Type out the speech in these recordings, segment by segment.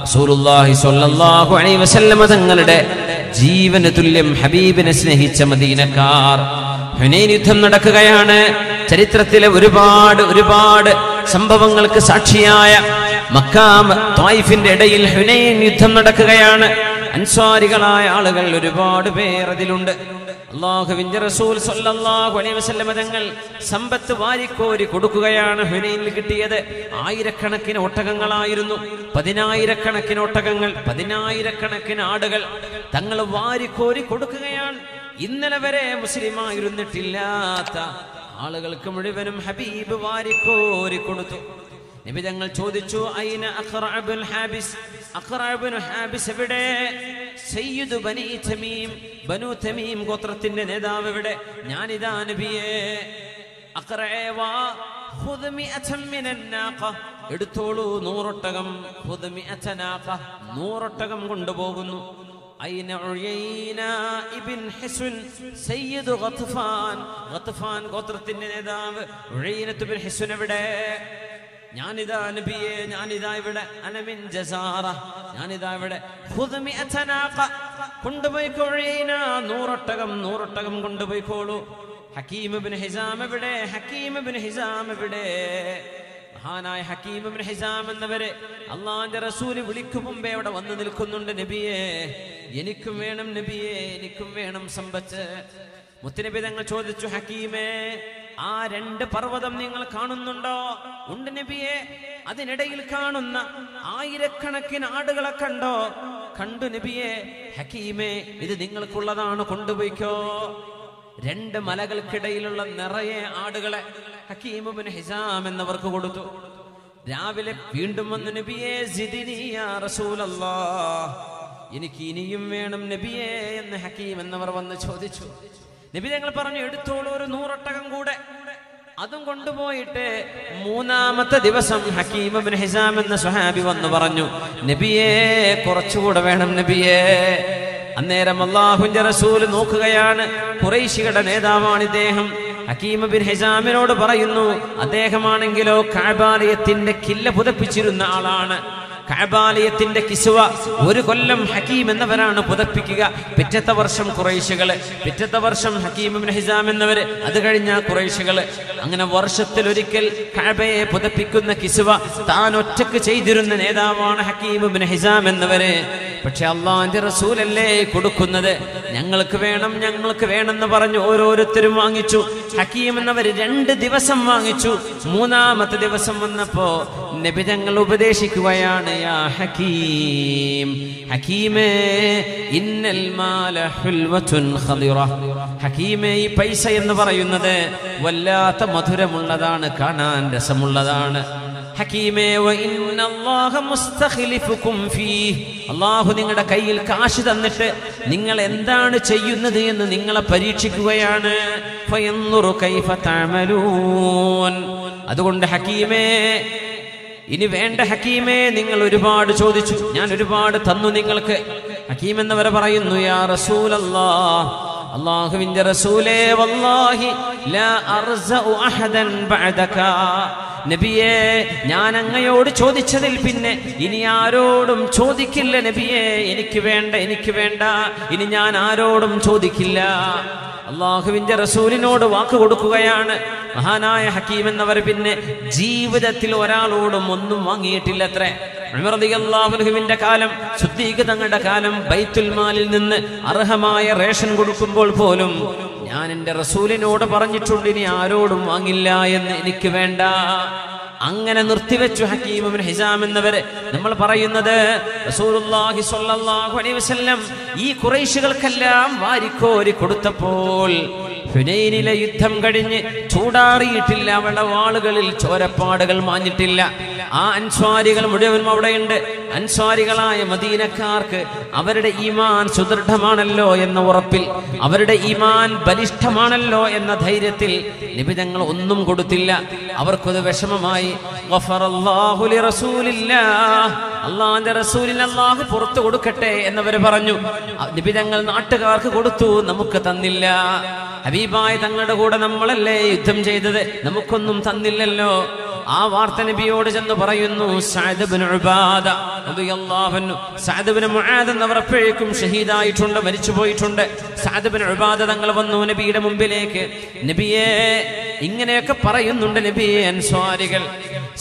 റസൂലുള്ളാഹി സ്വല്ലല്ലാഹു അലൈഹി വസല്ലം തങ്ങളുടെ ജീവന തുല്യം ഹബീബിനെ സ്നേഹിച്ച മദീനക്കാർ. ഹുനൈൻ യുദ്ധം നടക്കുകയാണ്. ചരിത്രത്തിലെ ഒരുപാട് സംഭവങ്ങൾക്ക് സാക്ഷിയായ മക്ക ത്വായിഫിന്റെ ഇടയിൽ ഹുനൈൻ യുദ്ധം നടക്കുകയാണ്. അൻസ്വാരികളായ ആളുകൾ ഒരുപാട് പേർ അതിലുണ്ട്. അല്ലാഹുവിന്റെ റസൂൽ സ്വല്ലല്ലാഹു അലൈഹി വസല്ലം തങ്ങൾ സമ്പത്ത് വാരിക്കോരി കൊടുക്കുകയാണ്. ഹുനൈനിൽ കിട്ടിയത് ആയിരക്കണക്കിന് ഒട്ടകങ്ങളായിരുന്നു. 10,000-കണക്കിന് ഒട്ടകങ്ങൾ, 10,000-കണക്കിന് ആടുകൾ തങ്ങൾ വാരിക്കോരി കൊടുക്കുകയാണ്. ഇന്നലെ വരെ മുസ്ലിമായിരുന്നിട്ടില്ലാത്ത ആളുകൾക്ക് മുഴുവനും ഹബീബ് വാരിക്കോരി കൊടുത്തു. നബി തങ്ങൾ ചോദിച്ചു, ഐന അഖ്റഅബുൽ ഹാബിസ്, അഖ്റഅബുൽ ഹാബിസ് എവിടെ? സയ്യിദു ബനി തമീം, ബനു തമീം ഗോത്രത്തിന്റെ നേതാവ് എവിടെ? ഞാനിതാ നബിയേ. അഖ്റഅ വാ ഖുദ് മിഅതൻ മിനൻ നാഖ, എടുത്തോളൂ 100 ഒട്ടകം. ഖുദ് മിഅത നാഖ, 100 ഒട്ടകം കൊണ്ടുപോകുന്നു. ഐന ഉയൈന ഇബ്ൻ ഹിസ്ൻ സയ്യിദു ഗത്ഫാൻ, ഗത്ഫാൻ ഗോത്രത്തിന്റെ നേതാവ് ഉയൈനത്ത് ഇബ്ൻ ഹിസ്ൻ എവിടെ? ഞാനിതാ നബിയെ, ഞാനിതാ ഇവിടെ. അനമിൻ ജസാറ, ഞാനിതാ ഇവിടെ. ഖുദ് മിഅത നാഖ, കൊണ്ടുപോയിക്കോഴീന 100 ഒട്ടകം, 100 ഒട്ടകം കൊണ്ടുപോയിക്കോളൂ. ഹക്കീം ഇബ്നു ഹിസാം എവിടെ? ഹക്കീം ഇബ്നു ഹിസാം എവിടെ? മഹാനായ ഹക്കീം ഇബ്നു ഹിസാം എന്നവരെ അല്ലാഹുവിന്റെ റസൂൽ വിളിക്കും മുമ്പേ അവിടെ വന്നു നിൽക്കുന്നുണ്ട്. നബിയെ, എനിക്കും വേണം നബിയെ, എനിക്കും വേണം സമ്പത്ത്. മുത്തുനബി തങ്ങൾ ചോദിച്ചു, ഹക്കീമേ, ആ 2 പർവ്വതം നിങ്ങൾ കാണുന്നുണ്ടോ? ഉണ്ട് നബിയെ. അതിനിടയിൽ കാണുന്ന ആയിരക്കണക്കിന് ആടുകളെ കണ്ടോ? കണ്ടു നബിയെ. ഹക്കീമേ, ഇത് നിങ്ങൾക്കുള്ളതാണ്, കൊണ്ടുപോയിക്കോ. 2 മലകൾക്കിടയിലുള്ള നിറയെ ആടുകളെ ഹക്കീം ഇബ്നു ഹിസാം എന്നവർക്ക് കൊടുത്തു. രാവിലെ വീണ്ടും വന്നു, നബിയെ സിദിനി യാ റസൂലല്ലാഹ്, എനിക്ക് ഇനിയും വേണം നബിയെ എന്ന് ഹക്കീം എന്നവർ വന്ന് ചോദിച്ചു. നബി തങ്ങൾ പറഞ്ഞു, എടുത്തോളൂ ഒരു 100 ഒട്ടകം കൂടെ. അതും കൊണ്ടുപോയിട്ട് 3-ാമത്തെ ദിവസം ഹക്കീം ഇബ്നു ഹിസാം എന്ന സ്വഹാബി വന്നു പറഞ്ഞു, നബിയെ കുറച്ചുകൂടെ വേണം നബിയെ. അന്നേരം അല്ലാഹുവിന്റെ റസൂൽ നോക്കുകയാണ്. ഖുറൈശികളുടെ നേതാവാണ് ഇദ്ദേഹം. ഹക്കീം ഇബ്നു ഹിസാമിനോട് പറയുന്നു, അദ്ദേഹമാണെങ്കിലോ കഅബാലയത്തിന്റെ കില്ല പുതപ്പിച്ചിരുന്ന ആളാണ്. കഅബാലയത്തിന്റെ കിസ്വ 1 കൊല്ലം ഹക്കീം എന്നവരാണ് പുതപ്പിക്കുക. പിറ്റത്തെ വർഷം ഖുറൈശികള്, പിറ്റത്തെ വർഷം ഹക്കീം ഇബ്നു ഹിസാം എന്നവര്, അത് കഴിഞ്ഞ ഖുറൈശികള്. അങ്ങനെ വർഷത്തിലൊരിക്കൽ കഅബയെ പുതപ്പിക്കുന്ന കിസ്വ താൻ ഒറ്റക്ക് ചെയ്തിരുന്ന നേതാവാണ് ഹക്കീം ഇബ്നു ഹിസാം എന്നവര്. പക്ഷെ അല്ലാഹുവിന്റെ റസൂലല്ലേ കൊടുക്കുന്നത്. ഞങ്ങൾക്ക് വേണം, ഞങ്ങൾക്ക് വേണമെന്ന് പറഞ്ഞു ഓരോരുത്തരും വാങ്ങിച്ചു. ഹക്കീം എന്നവർ 2 ദിവസം വാങ്ങിച്ചു. 3-ാമത്തെ ദിവസം വന്നപ്പോ നബി തങ്ങൾ ഉപദേശിക്കുകയാണ്, യാ ഹക്കീം, ഹക്കീമേ, ഇന്നൽ മാല ഹുൽവത്തുൻ ഖദിറ. ഹക്കീമേ, ഈ പൈസ എന്ന് പറയുന്നത് വല്ലാത്ത മധുരമുള്ളതാണ്, കാണാൻ രസമുള്ളതാണ്. ഹക്കീമേ, വഇന്നല്ലാഹ മുസ്തഖ്ലിഫുകും ഫീഹി, അല്ലാഹു നിങ്ങളുടെ കയ്യിൽ കാശ് തന്നിട്ട് നിങ്ങൾ എന്താണ് ചെയ്യുന്നത് എന്ന് നിങ്ങളെ പരീക്ഷിക്കുകയാണ്. ഫയൻദുറു കൈഫ തഅമലൂൻ. അതുകൊണ്ട് ഹക്കീമേ, ഇനി വേണ്ട ഹക്കീമേ, നിങ്ങൾ ഒരുപാട് ചോദിച്ചു, ഞാൻ ഒരുപാട് തന്നു നിങ്ങൾക്ക്. ഹക്കീം എന്നവരെ പറയുന്നു, യാ റസൂലല്ലാഹ്, അല്ലാഹുവിന്റെ റസൂലേ, വല്ലാഹി ലാ അർസഉ അഹദൻ ബഅദക. നബിയേ, ഞാൻ അങ്ങയോട് ചോദിച്ചതിൽ പിന്നെ ഇനി ആരോടും ചോദിക്കില്ല നബിയേ. എനിക്ക് വേണ്ട, എനിക്ക് വേണ്ട, ഇനി ഞാൻ ആരോടും ചോദിക്കില്ല. അല്ലാഹുവിന്റെ റസൂലിനോട് വാക്ക് കൊടുക്കുകയാണ് മഹാനായ ഹക്കീം എന്നവർ. പിന്നെ ജീവിതത്തിൽ ഒരാളോടും ഒന്നും വാങ്ങിയിട്ടില്ലത്രേ. ഉമർ റളിയല്ലാഹു അൻഹുവിന്റെ കാലം, സിദ്ദീഖ് തങ്ങളുടെ കാലം, ബൈത്തുൽ മാലിൽ നിന്ന് അർഹമായ റേഷൻ കൊടുക്കുമ്പോൾ പോലും ഞാൻ എൻ്റെ റസൂലിനോട് പറഞ്ഞിട്ടുണ്ട്, ഇനി ആരോടും വാങ്ങില്ല എന്ന്, എനിക്ക് വേണ്ട. അങ്ങനെ നിർത്തിവെച്ചു ഹക്കീം ഇബ്നു ഹിസാം എന്നവരെ. നമ്മൾ പറയുന്നത് റസൂലുള്ളാഹി സ്വല്ലല്ലാഹു അലൈഹി വസല്ലം ഈ ഖുറൈശികൾക്കെല്ലാം വാരിക്കോരി കൊടുത്തപ്പോൾ ഹുനൈനിലെ യുദ്ധം കഴിഞ്ഞ് ചൂടാറിയിട്ടില്ല, അവരുടെ വാളുകളിൽ ചോരപ്പാടുകൾ മാഞ്ഞിട്ടില്ല. ആ അൻസ്വാരികൾ മുഴുവനും അവിടെയുണ്ട്. അൻസ്വാരികളായ മദീനക്കാർക്ക് അവരുടെ ഈമാൻ സുദൃഢമാണല്ലോ എന്ന ഉറപ്പിൽ, അവരുടെ ഈമാൻ ബലിഷ്ഠമാണല്ലോ എന്ന ധൈര്യത്തിൽ നബി തങ്ങൾ ഒന്നും കൊടുത്തില്ല. അവർക്കത് വിഷമമായി. ഗഫറല്ലാഹു ലിറസൂലില്ലാഹ്, അല്ലാഹുവിന്റെ റസൂലിന് അല്ലാഹു പുറത്തു കൊടുക്കട്ടെ എന്നവർ പറഞ്ഞു. നബി തങ്ങൾ നാട്ടുകാർക്ക് കൊടുത്തു, നമുക്ക് തന്നില്ല. ഹബീബായ തങ്ങളുടെ കൂടെ നമ്മളല്ലേ യുദ്ധം ചെയ്തത്, നമുക്കൊന്നും തന്നില്ലല്ലോ. ആ വാർത്ത നബിയോട് ചെന്ന് പറയുന്നു. സഅദ് ഇബ്നു ഉബാദ റളിയല്ലാഹു അൻഹു, സഅദ് ഇബ്നു മുആദ് എന്നവർ അപ്പോഴേക്കും ഷഹീദായിട്ടുണ്ട്, മരിച്ചുപോയിട്ടുണ്ട്. സഅദ് ഇബ്നു ഉബാദ തങ്ങൾ വന്നു നബിയുടെ മുമ്പിലേക്ക്. നബിയെ, ഇങ്ങനെയൊക്കെ പറയുന്നുണ്ട് നബിയെ അൻസ്വാരികൾ.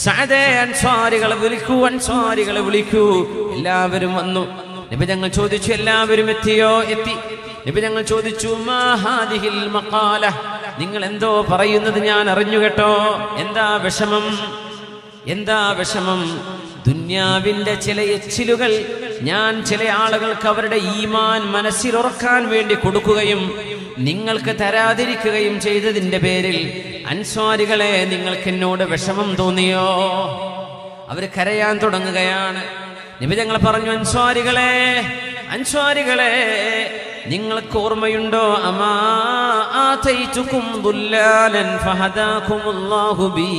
സഅദേ, അൻസ്വാരികളെ വിളിക്കൂ, അൻസ്വാരികളെ വിളിക്കൂ. എല്ലാവരും വന്നു. നബി തങ്ങൾ ചോദിച്ചു, എല്ലാവരും എത്തിയോ? എത്തി. നബി തങ്ങൾ ചോദിച്ചു, മാ ഹാദിഹിൽ മഖാല, നിങ്ങൾ എന്തോ പറയുന്നത് ഞാൻ അറിഞ്ഞു കേട്ടോ. എന്താ വിഷമം? എന്താ വിഷമം? ദുന്യാവിന്റെ ചില എച്ചിലുകൾ ഞാൻ ചില ആളുകൾക്ക് അവരുടെ ഈമാൻ മനസ്സിലുറക്കാൻ വേണ്ടി കൊടുക്കുകയും നിങ്ങൾക്ക് തരാതിരിക്കുകയും ചെയ്തതിന്റെ പേരിൽ അൻസ്വാരികളെ നിങ്ങൾക്ക് എന്നോട് വിഷമം തോന്നിയോ? അവർ കരയാൻ തുടങ്ങുകയാണ്. നബി തങ്ങൾ പറഞ്ഞു, അൻസ്വാരികളെ, അൻസ്വാരികളെ, നിങ്ങൾക്ക് ഓർമ്മയുണ്ടോ? അമാ ആതൈതുകും ദുല്ലാലൻ ഫഹദാകുമുല്ലാഹു ബി,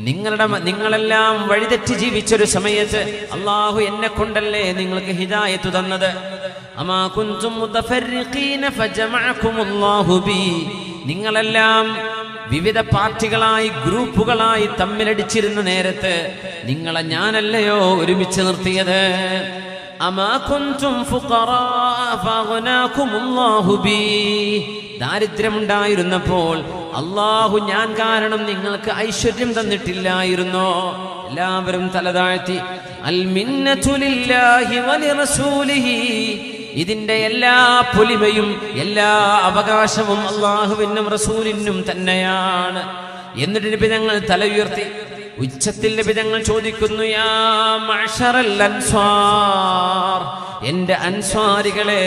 നിങ്ങളെല്ലാം വഴിതെറ്റി ജീവിച്ചൊരു സമയത്ത് അല്ലാഹു എന്നെ കൊണ്ടല്ലേ നിങ്ങൾക്ക് ഹിദായത്ത് തന്നത്. അമാ കുൻതും മുതഫർരിഖീന ഫജമഅകുമുല്ലാഹു ബി, നിങ്ങളെല്ലാം വിവിധ പാർട്ടികളായി ഗ്രൂപ്പുകളായി തമ്മിലടിച്ചിരുന്ന നേരത്ത് നിങ്ങളെ ഞാനല്ലയോ ഒരുമിച്ച് നിർത്തിയത്. അമാ കുൻതും ഫുഖറാ ഫഅഗ്നാകുമുല്ലാഹു ബി, ദാരിദ്ര്യമുണ്ടായിരുന്നപ്പോൾ അല്ലാഹു ഞാൻ കാരണം നിങ്ങൾക്ക് ഐശ്വര്യം തന്നിട്ടില്ലായിരുന്നോ? എല്ലാവരും തലതാഴ്ത്തി. അൽ മിന്നതു ലില്ലാഹി വലിറസൂലിഹി, ഇതിന്റെ എല്ലാ പൊലിമയും എല്ലാ അവകാശവും അല്ലാഹുവിനും റസൂലിനും തന്നെയാണ്. എന്നിട്ട് നബി തങ്ങൾ തല ഉയർത്തി ഉച്ചത്തിൽ നബി തങ്ങൾ ചോദിക്കുന്നു, യാ മഅ്ശറൽ അൻസ്വാർ, എന്റെ അൻസ്വാരികളെ,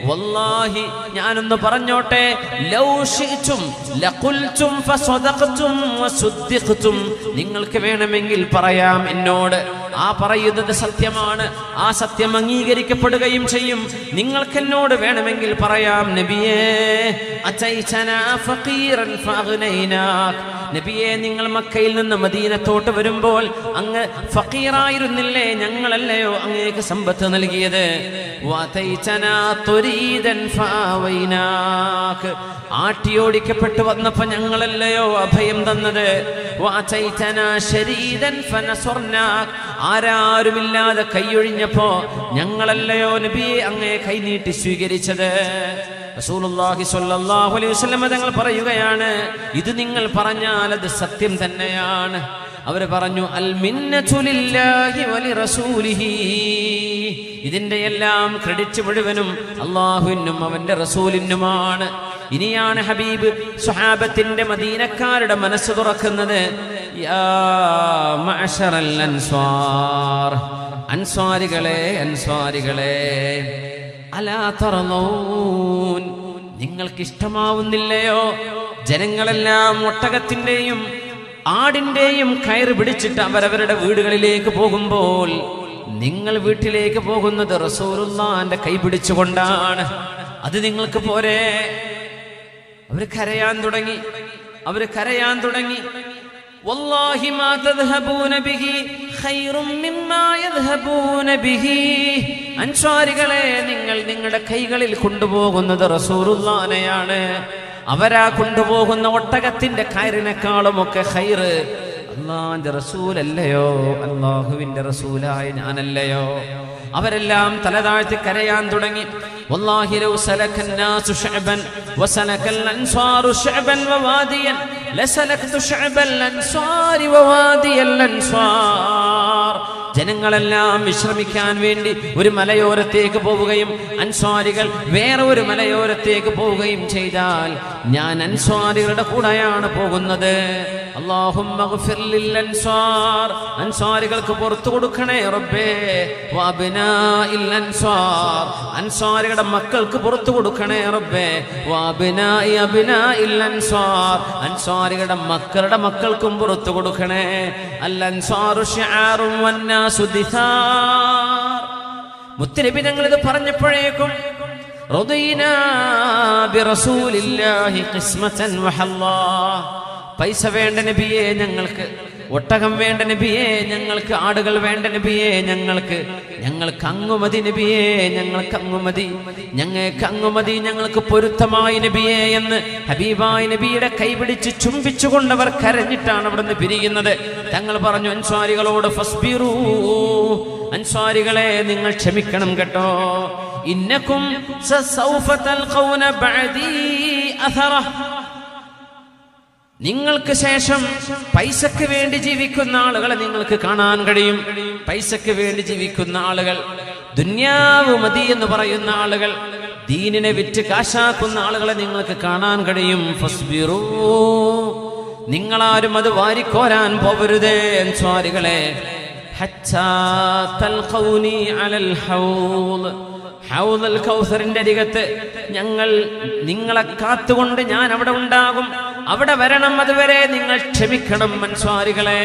വല്ലാഹി ഞാനൊന്ന് പറഞ്ഞോട്ടെ, ലൗ ശിഅ്തും ലഖുൽതും ഫസദഖ്തും വസുദ്ദിഖ്തും, നിങ്ങൾക്ക് വേണമെങ്കിൽ പറയാം എന്നോട്, ആ പറയുന്നത് സത്യമാണ്, ആ സത്യം അംഗീകരിക്കപ്പെടുകയും ചെയ്യും. നിങ്ങൾക്ക് എന്നോട് വേണമെങ്കിൽ പറയാം, നബിയേ അതൈതനാ ഫഖീറൻ ഫഅഗ്നൈനാക്, നബിയെ നിങ്ങൾ മക്കയിൽ നിന്ന് മദീനത്തോട്ട് വരുമ്പോൾ അങ്ങ് ഫഖീറായിരുന്നില്ലേ? ഞങ്ങളല്ലയോ അങ്ങേക്ക് സമ്പത്ത് നൽകിയത്? വതൈതനാ തുരീദൻ ഫഅവൈനാക്, ആട്ടിയോടിക്കപ്പെട്ടു വന്നപ്പോ ഞങ്ങളല്ലയോ അഭയം തന്നത്? വതൈതനാ ശരീദൻ ഫനസർനാക്, ആരാരുമില്ലാതെ കൈയൊഴിഞ്ഞപ്പോ ഞങ്ങളല്ലയോ നബിയെ അങ്ങേ കൈനീട്ടി സ്വീകരിച്ചത്? റസൂലുള്ളാഹി സ്വല്ലല്ലാഹു അലൈഹി വസല്ലം തങ്ങൾ പറയുകയാണ്, ഇത് നിങ്ങൾ പറഞ്ഞാൽ അത് സത്യം തന്നെയാണ്. അവർ പറഞ്ഞു, അൽ മിന്നതു ലില്ലാഹി വലിറസൂലിഹി, ഇതിന്റെ എല്ലാം ക്രെഡിറ്റ് മുഴുവനും അല്ലാഹുവിനും അവന്റെ റസൂലിനുമാണ്. ഇനിയാണ് ഹബീബ് സ്വഹാബത്തിന്റെ മദീനക്കാരുടെ മനസ്സ് തുറക്കുന്നത്. യാ മഅ്ശറൽ അൻസ്വാർ, അൻസ്വാരികളെ, അൻസ്വാരികളെ, അലാ തറളൂൻ, നിങ്ങൾക്ക് ഇഷ്ടമാവുന്നില്ലയോ? ജനങ്ങളെല്ലാം ഒട്ടകത്തിന്റെയും ആടിന്റെയും കയറ് പിടിച്ചിട്ട് അവരവരുടെ വീടുകളിലേക്ക് പോകുമ്പോൾ നിങ്ങൾ വീട്ടിലേക്ക് പോകുന്നത് റസൂലുള്ളാഹിന്റെ കൈ പിടിച്ചുകൊണ്ടാണ്. അത് നിങ്ങൾക്ക് പോരെ? അവര് കരയാൻ തുടങ്ങി, അവര് കരയാൻ തുടങ്ങി. വല്ലാഹി മാ തദ്ഹബൂന ബിഹി ഖൈറും മിമ്മാ യദ്ഹബൂന ബിഹി, അൻസ്വാരികളെ, നിങ്ങൾ നിങ്ങളുടെ കൈകളിൽ കൊണ്ടുപോകുന്നത് റസൂലുള്ളാഹിനെയാണ്. അവരാ കൊണ്ടുപോകുന്ന ഒട്ടകത്തിന്റെ കയറിനേക്കാളുമൊക്കെ ഖൈറ് അല്ലാഹുവിന്റെ റസൂലല്ലയോ? അല്ലാഹുവിന്റെ റസൂലായ ഞാനല്ലയോ? അവരെല്ലാം തലതാഴ്ത്തി കരയാൻ തുടങ്ങി. വല്ലാഹി ലൗ സലകൻ നാസു ശഅബൻ വസലകൽ അൻസ്വാറു ശഅബൻ വവാദിയൻ ലസലക്തു ശഅബൽ അൻസ്വാരി വവാദിയൽ അൻസ്വാർ, ജനങ്ങളെല്ലാം വിശ്രമിക്കാൻ വേണ്ടി ഒരു മലയോരത്തേക്ക് പോവുകയും അൻസ്വാരികൾ വേറെ ഒരു മലയോരത്തേക്ക് പോവുകയും ചെയ്താൽ ഞാൻ അൻസ്വാരികളുടെ കൂടെയാണ് പോകുന്നത്. അല്ലാഹുമ്മഗ്ഫിർ ലിൽ അൻസ്വാർ, അൻസ്വാരികൾക്ക് പുറത്തു കൊടുക്കണേ റബ്ബേ. വഅബ്നാഇൽ അൻസ്വാർ, അൻസ്വാരികളുടെ മക്കൾക്ക് പുറത്തു കൊടുക്കണേ റബ്ബേ. വഅബ്നാഇ അബ്നാഇൽ അൻസ്വാർ, അൻസ്വാരികളുടെ മക്കളുടെ മക്കൾക്കും പുറത്തു കൊടുക്കണേ. അൽ അൻസ്വാറു ശിആറുൻ വന്നാസു ദിസാർ. മുത്തനബി തങ്ങൾ ഇത് പറഞ്ഞപ്പോഴേക്കും റദീനാ ബിറസൂലില്ലാഹി ഖിസ്മതൻ വഹല്ലാ, പൈസ വേണ്ട നബിയെ ഞങ്ങൾക്ക്, ഒട്ടകം വേണ്ട നബിയേ, ഞങ്ങൾക്ക് ആടുകൾ വേണ്ട നബിയേ, ഞങ്ങൾക്ക് അങ്ങുമതി നബിയേ, ഞങ്ങൾക്ക് അങ്ങുമതി, ഞങ്ങൾക്ക് പൊരുത്തമായ നബിയേ എന്ന് ഹബീബായ നബിയുടെ കൈപിടിച്ച് ചുംബിച്ചുകൊണ്ടവർ കരഞ്ഞിട്ടാണ് അവിടുന്ന് പിരിയുന്നത്. തങ്ങൾ പറഞ്ഞു അൻസ്വാരികളോട്, ഫസ്ബിറൂ, അൻസ്വാരികളെ നിങ്ങൾ ക്ഷമിക്കണം കേട്ടോ. ഇന്നകും സസൗഫ തൽഖൗന ബഅദീ അഥറ, നിങ്ങൾക്ക് ശേഷം പൈസക്ക് വേണ്ടി ജീവിക്കുന്ന ആളുകളെ നിങ്ങൾക്ക് കാണാൻ കഴിയും. പൈസക്ക് വേണ്ടി ജീവിക്കുന്ന ആളുകൾ, ദുന്യാവ് മതി എന്ന് പറയുന്ന ആളുകൾ, ദീനിനെ വിറ്റ് കാശാക്കുന്ന ആളുകളെ നിങ്ങൾക്ക് കാണാൻ കഴിയും. ഫസ്ബിറൂ, നിങ്ങളാരും അത് വാരിക്കോരാൻ പോവരുതേ അൻസ്വാരികളെ. ഹത്താ തൽഖൗനി അലൽ ഹൗദ്, ഹൗദുൽ കൗസറിന്റെ അരികത്ത് നിങ്ങളെ കാത്തുകൊണ്ട് ഞാൻ അവിടെ ഉണ്ടാകും, അവിടെ വരണം, അതുവരെ നിങ്ങൾ ക്ഷമിക്കണം അൻസ്വാരികളെ.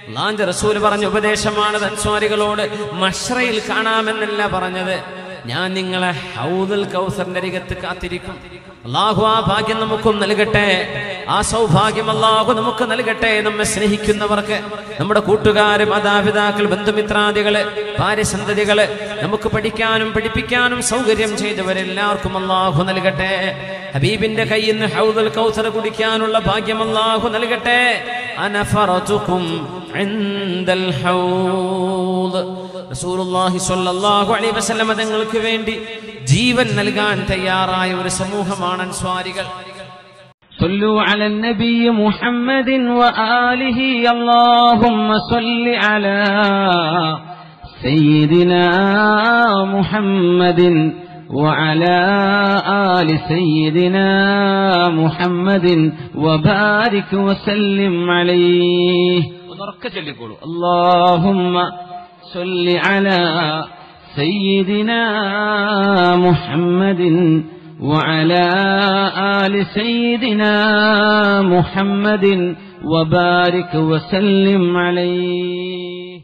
അല്ലാഹുവിന്റെ റസൂൽ പറഞ്ഞ ഉപദേശമാണ് അൻസ്വാരികളോട്. മശ്റയിൽ കാണാമെന്നല്ല പറഞ്ഞത്, ഞാൻ നിങ്ങളെ ഹൗദുൽ കൗസറിന്റെ അരികത്ത് കാത്തിരിക്കും. അല്ലാഹു ആ ഭാഗ്യം നമുക്കും നൽകട്ടെ, ആ സൗഭാഗ്യം അല്ലാഹു നമുക്ക് നൽകട്ടെ. നമ്മെ സ്നേഹിക്കുന്നവർക്ക്, നമ്മുടെ കൂട്ടുകാര്, മാതാപിതാക്കൾ, ബന്ധുമിത്രാദികള്, ഭാര്യസന്തതികള്, നമുക്ക് പഠിക്കാനും പഠിപ്പിക്കാനും സൗകര്യം ചെയ്തവരെല്ലാവർക്കും അല്ലാഹു നൽകട്ടെ. ഹബീബിന്റെ കയ്യിൽ നിന്ന് ഹൗദുൽ കൗസർ കുടിക്കാനുള്ള ഭാഗ്യം അല്ലാഹു നൽകട്ടെ. അനഫറതുകും ഇൻദൽ ഹൗദ്, റസൂലുള്ളാഹി സ്വല്ലല്ലാഹു അലൈഹി വസല്ലം തങ്ങൾക്ക് വേണ്ടി ജീവൻ നൽകാൻ തയ്യാറായ ഒരു സമൂഹമാണ് അൻസ്വാരികൾ. صلوا على النبي محمد وآله اللهم صل على سيدنا محمد وعلى آل سيدنا محمد وبارك وسلم عليه. اللهم صل على سيدنا محمد وعلى آل سيدنا محمد وبارك وسلم عليه.